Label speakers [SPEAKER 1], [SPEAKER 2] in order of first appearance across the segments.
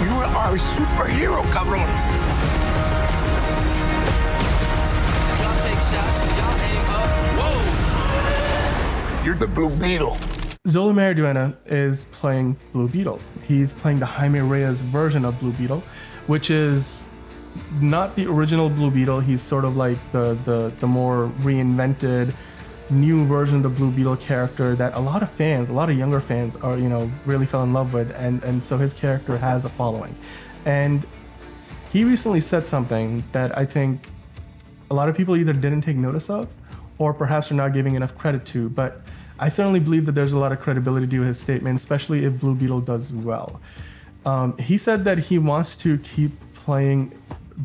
[SPEAKER 1] You are a superhero, cabrón.
[SPEAKER 2] Y'all take shots, y'all aim up. Whoa!
[SPEAKER 1] You're the Blue Beetle.
[SPEAKER 3] Xolo Maridueña is playing Blue Beetle. He's playing the Jaime Reyes version of Blue Beetle, which is not the original Blue Beetle. He's sort of like the more reinvented new version of the Blue Beetle character that a lot of younger fans are, really fell in love with, and so his character has a following. And he recently said something that I think a lot of people either didn't take notice of or perhaps are not giving enough credit to, but I certainly believe that there's a lot of credibility to his statement, especially if Blue Beetle does well. He said that he wants to keep playing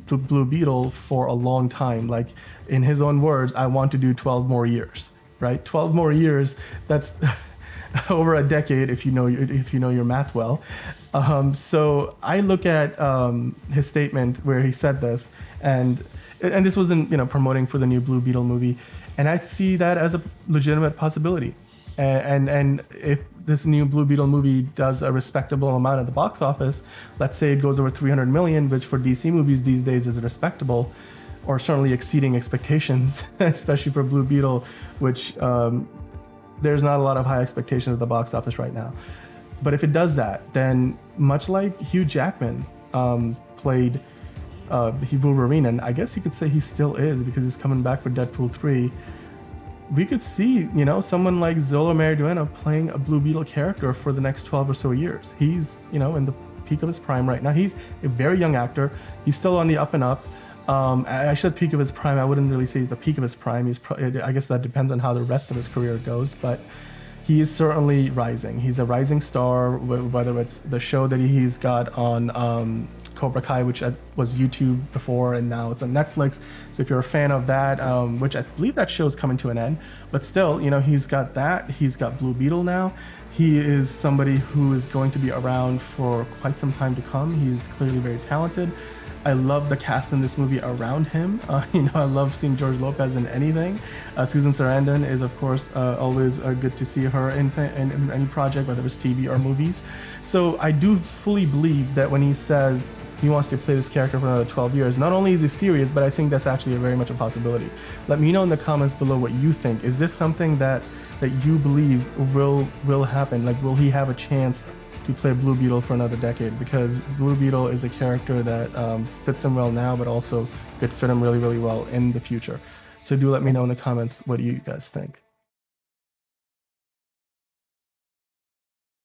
[SPEAKER 3] the Blue Beetle for a long time. Like, in his own words, I want to do 12 more years, right? 12 more years, that's over a decade if you know your math well. So I look at his statement where he said this, and this wasn't promoting for the new Blue Beetle movie, and I see that as a legitimate possibility. And if this new Blue Beetle movie does a respectable amount at the box office, let's say it goes over 300 million, which for DC movies these days is respectable, or certainly exceeding expectations, especially for Blue Beetle, which there's not a lot of high expectations at the box office right now. But if it does that, then much like Hugh Jackman played Wolverine, and I guess you could say he still is because he's coming back for Deadpool 3, we could see, someone like Xolo Maridueña playing a Blue Beetle character for the next 12 or so years. He's, in the peak of his prime right now. He's a very young actor. He's still on the up and up. I said peak of his prime. I wouldn't really say he's the peak of his prime. I guess that depends on how the rest of his career goes, but he is certainly rising. He's a rising star, whether it's the show that he's got on Cobra Kai, which was YouTube before, and now it's on Netflix. So if you're a fan of that, which I believe that show's coming to an end, but still, he's got that. He's got Blue Beetle now. He is somebody who is going to be around for quite some time to come. He's clearly very talented. I love the cast in this movie around him. I love seeing George Lopez in anything. Susan Sarandon is, of course, always good to see her in any project, whether it's TV or movies. So I do fully believe that when he says he wants to play this character for another 12 years, not only is he serious, but I think that's actually very much a possibility. Let me know in the comments below what you think. Is this something that you believe will happen? Like, will he have a chance to play Blue Beetle for another decade? Because Blue Beetle is a character that fits him well now, but also could fit him really, really well in the future. So do let me know in the comments what you guys think.